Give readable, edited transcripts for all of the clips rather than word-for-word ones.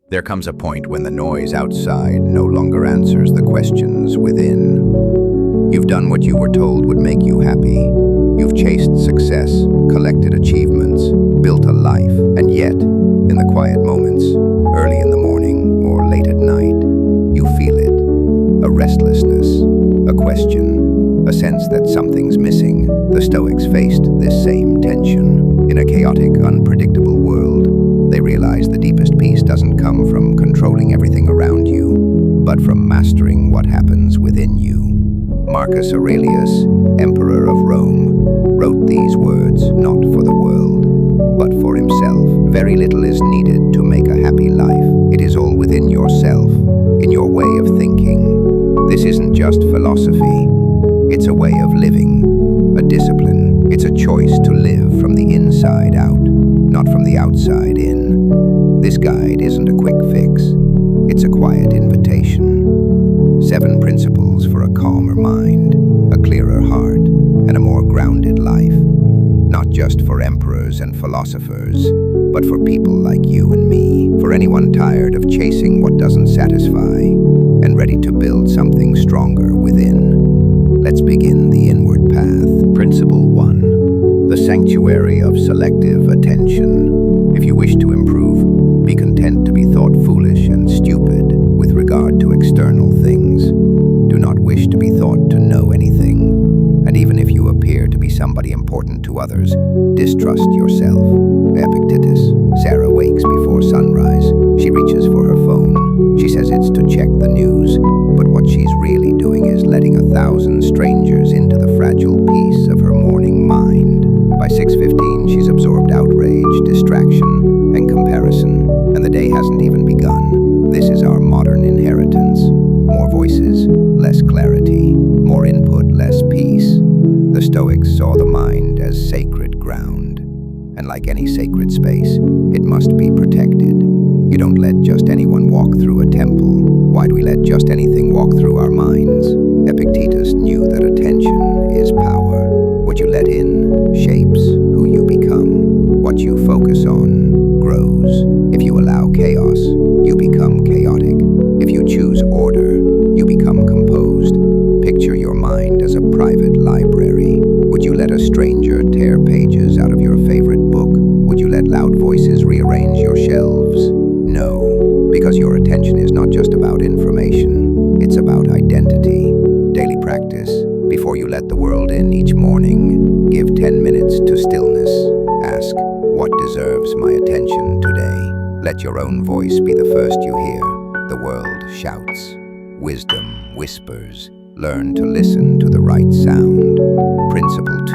There comes a point when the noise outside no longer answers the questions within. You've done what you were told would make you happy. You've chased success, collected achievements, built a life, and yet, in the quiet moments, early in the morning or late at night, you feel it. A restlessness, a question, a sense that something's missing. The Stoics faced this same tension. In a chaotic, unpredictable world, they realized the deepest peace doesn't come from controlling everything around you, but from mastering what happens within you. Marcus Aurelius, Emperor of Rome, wrote these words not for the world, but for himself. Very little is needed to make a happy life. It is all within yourself, in your way of thinking. This isn't just philosophy. It's a way of living, a discipline. It's a choice to live from the inside out, not from the outside in. This guide isn't a quick fix. It's a quiet invitation. 7 principles for a calmer mind, a clearer heart, and a more grounded life. Not just for emperors and philosophers, but for people like you and me. For anyone tired of chasing what doesn't satisfy and ready to build something stronger within. Let's begin the inward path. Principle 1. The sanctuary of selective attention. If you wish to improve, be content to be thought foolish and stupid with regard to external things. Do not wish to be thought to know anything. And even if you appear to be somebody important to others, distrust yourself. Epictetus. Sarah wakes before sunrise. She reaches for her phone. She says it's to check the news, but what she's really doing is letting 1,000 strangers into the fragile peace of her morning mind. By 6:15, she's absorbed outrage, distraction, and comparison, and the day hasn't even begun. This is our modern inheritance. More voices, less clarity. More input, less peace. The Stoics saw the mind as sacred ground, and like any sacred space, it must be protected. You don't let just anyone walk through a temple. Why do we let just anything walk through our minds? Epictetus knew that attention is power. What you let in shapes who you become. What you focus on grows. If you allow chaos, you become chaotic. If you choose order, you become composed. Picture your mind as a private library. Would you let a stranger tear pages out of your favorite book? Would you let loud voices rearrange your shelves? No, because your attention is not just about information. It's about identity. Daily practice. Before you let the world in each morning, give 10 minutes to stillness. Ask, what deserves my attention today? Let your own voice be the first you hear. The world shouts. Wisdom whispers. Learn to listen to the right sound. Principle 2.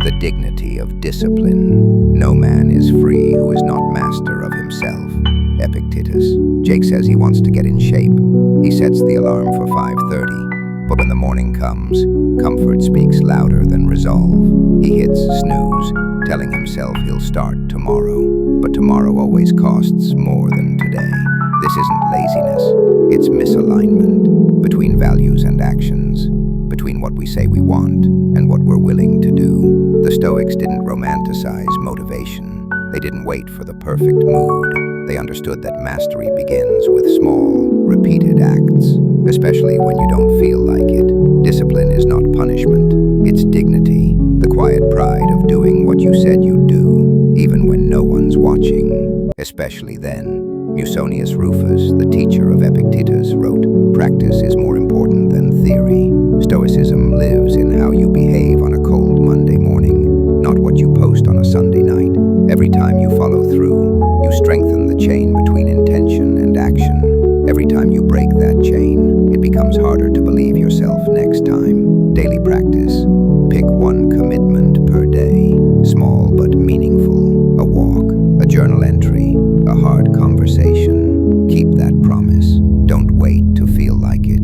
The dignity of discipline. No man is free who is not master of himself. Epictetus. Jake says he wants to get in shape. He sets the alarm for 5:30. But when the morning comes, comfort speaks louder than resolve. He hits snooze, telling himself he'll start tomorrow. But tomorrow always costs more than today. This isn't laziness. It's misalignment between values and actions, between what we say we want and what we're willing to do. The Stoics didn't romanticize motivation. They didn't wait for the perfect mood. They understood that mastery begins with small, repeated acts, especially when you don't feel like it. Discipline is not punishment. It's dignity, the quiet pride of doing what you said you'd do, even when no one's watching, especially then. Musonius Rufus, the teacher of Epictetus, wrote, "Practice is more important than theory." Stoicism lives in how you behave on a cold Monday morning, not what you post on a Sunday night. Every time you follow through, you strengthen the chain between intention and action. Every time you break that chain, it becomes harder to believe yourself next time. Daily practice. Pick one commitment per day, small but meaningful. A walk, a journal entry, a hard conversation. Keep that promise. Don't wait to feel like it.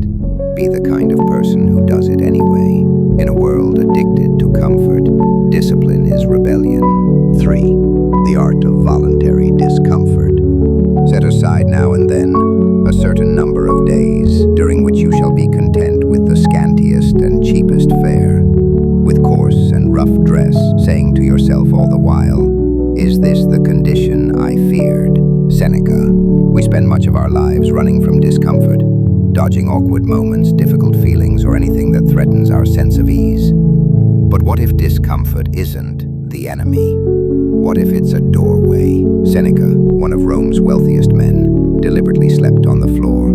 Be the kind of person who does it anyway. In a world addicted to comfort, discipline is rebellion. 3. The art of voluntary discomfort. Set aside now and then a certain number of days during which you shall be content with the scantiest and cheapest fare, with coarse and rough dress, saying to yourself all the while, "Is this the condition I feared?" Seneca. We spend much of our lives running from discomfort, dodging awkward moments, difficult feelings, or anything that threatens our sense of ease. But what if discomfort isn't the enemy? What if it's a doorway? Seneca, one of Rome's wealthiest men, deliberately slept on the floor,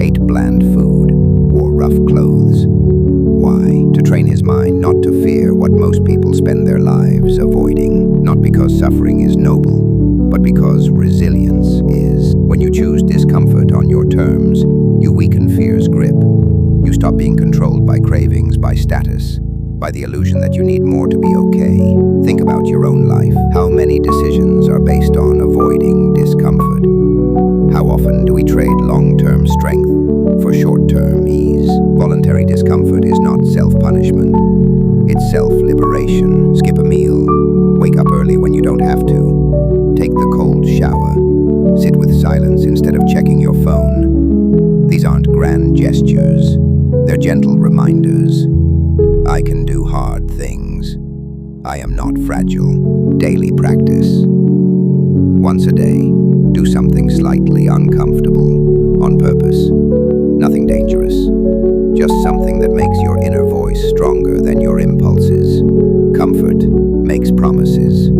ate bland food, wore rough clothes. Why? To train his mind not to fear what most people spend their lives avoiding. Not because suffering is noble, but because resilience is. When you choose discomfort on your terms, you weaken fear's grip. You stop being controlled by cravings, by status, by the illusion that you need more to be okay. Think about your own life. How many decisions are based on avoiding discomfort? How often do we trade long-term strength for short-term ease? Voluntary discomfort is not self-punishment. It's self-liberation. Skip a meal. Wake up early when you don't have to. Take the cold shower. Sit with silence instead of checking your phone. These aren't grand gestures. They're gentle reminders. I can do hard things. I am not fragile. Daily practice. Once a day, do something slightly uncomfortable, on purpose. Nothing dangerous. Just something that makes your inner voice stronger than your impulses. Comfort makes promises.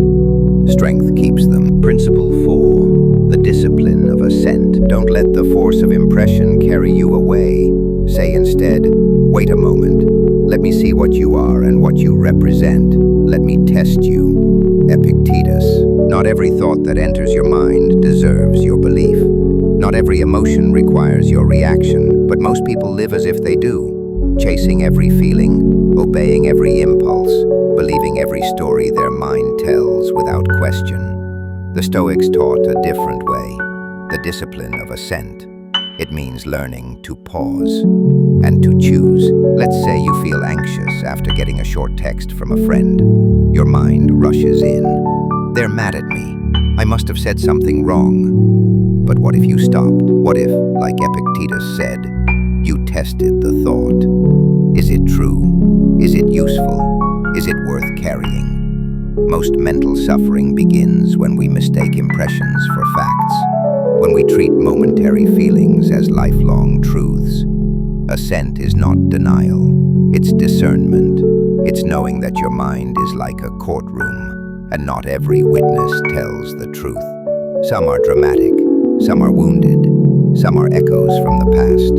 Strength keeps them. Principle 4. The discipline of assent. Don't let the force of impression carry you away. Say instead, wait a moment. Let me see what you are and what you represent. Let me test you. Epictetus. Not every thought that enters your mind deserves your belief. Not every emotion requires your reaction, but most people live as if they do, chasing every feeling, obeying every impulse, believing every story their mind tells without question. The Stoics taught a different way, the discipline of assent. It means learning to pause and to choose. Let's say you feel anxious after getting a short text from a friend. Your mind rushes in. They're mad at me. I must have said something wrong. But what if you stopped? What if, like Epictetus said, you tested the thought? Is it true? Is it useful? Is it worth carrying? Most mental suffering begins when we mistake impressions for facts, when we treat momentary feelings as lifelong truths. Assent is not denial, it's discernment. It's knowing that your mind is like a courtroom, and not every witness tells the truth. Some are dramatic, some are wounded, some are echoes from the past.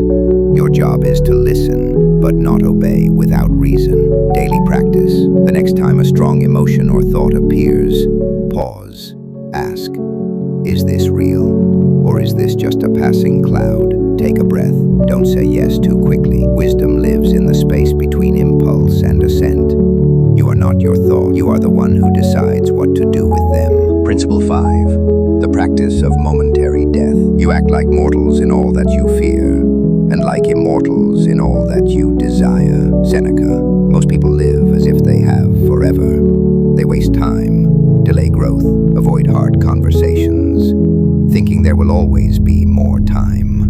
Your job is to listen, but not obey without reason. Daily practice. The next time a strong emotion or thought appears, pause, ask, is this real? Or is this just a passing cloud? Take a breath. Don't say yes too quickly. Wisdom lives in the space between impulse and assent. You are not your thought. You are the one who decides what to do with them. Principle 5. The practice of momentary death. You act like mortals in all that you fear, and like immortals in all that you desire. Seneca. Most people live as if they have forever. They waste time, delay growth, avoid hard conversations, thinking there will always be more time.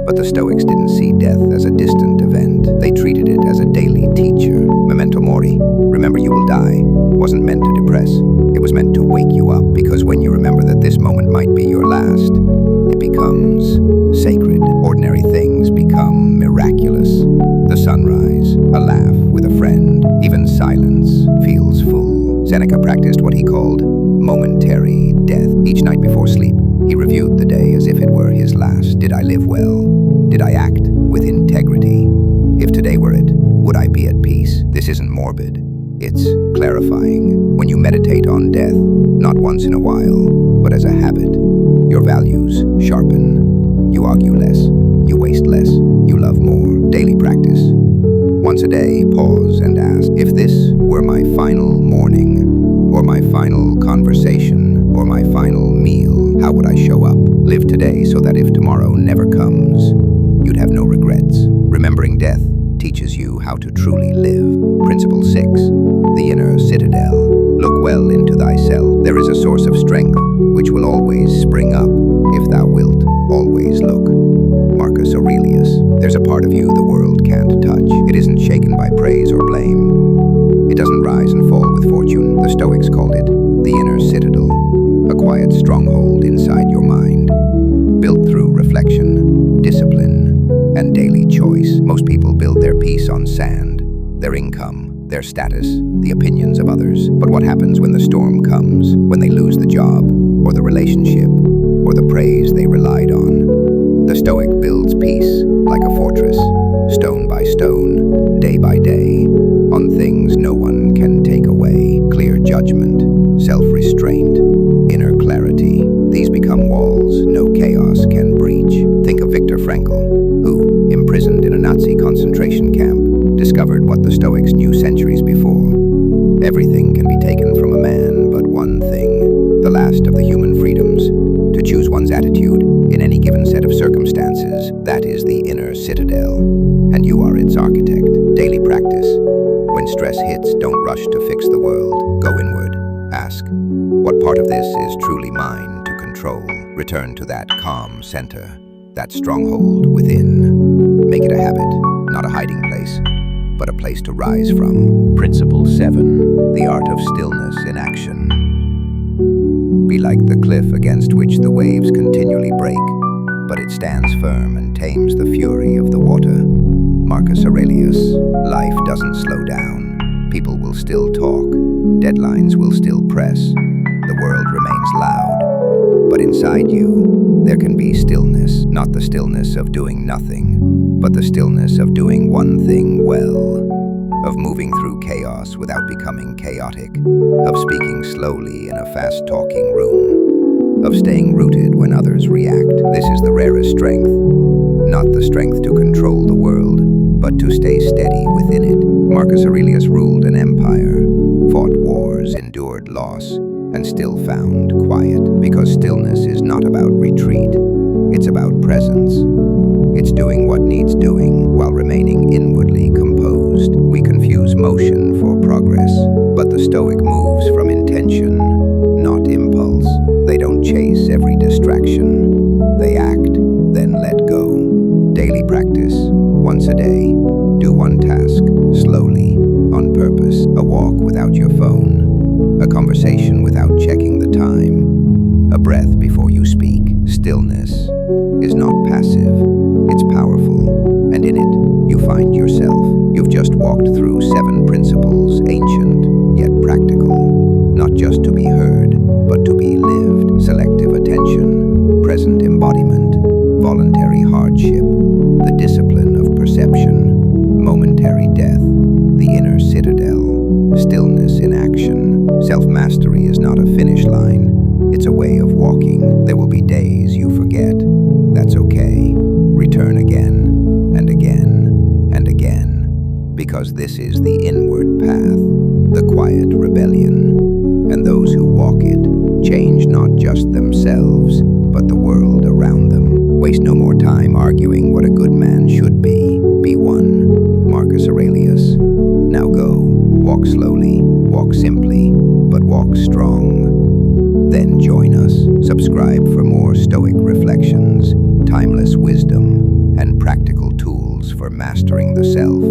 But the Stoics didn't see death as a distant event. They treated it as a daily teacher. Memento mori, remember you will die, wasn't meant to depress. It was meant to wake you up, because when you remember that this moment might be your last, it becomes sacred. Ordinary things become miraculous. The sunrise, a laugh with a friend, even silence feels full. Seneca practiced what he called momentary death. Each night before sleep, he reviewed the day as if it were his last. Did I live well? Did I act with integrity? If today were it, would I be at peace? This isn't morbid. It's clarifying. When you meditate on death, not once in a while, but as a habit, your values sharpen. You argue less. You waste less. You love more. Daily practice. Once a day, pause and ask, if this were my final morning, or my final conversation, or my final meal, how would I show up? Live today so that if tomorrow never comes, you'd have no regrets. Remembering death teaches you how to truly live. Principle 6. The inner citadel. Look well into thyself. There is a source of strength which will always spring up if thou wilt always look. Marcus Aurelius. There's a part of you the world can't touch. It isn't shaken by praise or blame. It doesn't rise and fall with fortune. The Stoics called it the inner citadel, a quiet stronghold inside your mind. and daily choice. Most people build their peace on sand, their income, their status, the opinions of others. But what happens when the storm comes, when they lose the job, or the relationship, or the praise they relied on? The Stoic builds peace like a fortress, stone by stone, day by day, on things no one can take away. Clear judgment, self-restraint, inner clarity. These become walls no chaos can breach. Think of Viktor Frankl, who, imprisoned in a Nazi concentration camp, discovered what the Stoics knew centuries before. Everything can be taken from a man but one thing, the last of the human freedoms, to choose one's attitude in any given set of circumstances. That is the inner citadel, and you are its architect. Daily practice. When stress hits, don't rush to fix the world. Go inward. Ask, what part of this is truly mine to control? Return to that calm center, that stronghold within. Make it a habit, not a hiding place, but a place to rise from. Principle 7, the art of stillness in action. Be like the cliff against which the waves continually break, but it stands firm and tames the fury of the water. Marcus Aurelius. Life doesn't slow down. People will still talk. Deadlines will still press. The world remains loud. But inside you, there can be stillness, not the stillness of doing nothing, but the stillness of doing one thing well, of moving through chaos without becoming chaotic, of speaking slowly in a fast-talking room, of staying rooted when others react. This is the rarest strength, not the strength to control the world, but to stay steady within it. Marcus Aurelius ruled an empire, fought wars, endured loss, and still found quiet, because stillness is not about retreat. It's about presence. It's doing what needs doing while remaining inwardly composed. We confuse motion for progress, but the Stoic moves from intention, not impulse. They don't chase every distraction. They act, then let go. Daily practice. Once a day, do one task, slowly, on purpose. A walk without your phone. A conversation without checking the time. A breath before you speak. Stillness is not passive, it's powerful, and in it, you find yourself. You've just walked through 7 principles, ancient, yet practical, not just to be heard, but to be lived. Selective attention, present embodiment, voluntary hardship, the discipline of perception, momentary death, the inner citadel, stillness in action. Self-mastery is not a finish line, it's a way of walking. There will be days you forget. That's okay. Return again, and again, and again, because this is the inward path, the quiet rebellion, and those who walk it change not just themselves, but the world around them. Waste no more time arguing what a good man should be. Be one. Marcus Aurelius. Now go. Walk slowly, walk simply, but walk strong. Then join us. Subscribe for more Stoic reflections, timeless wisdom, and practical tools for mastering the self.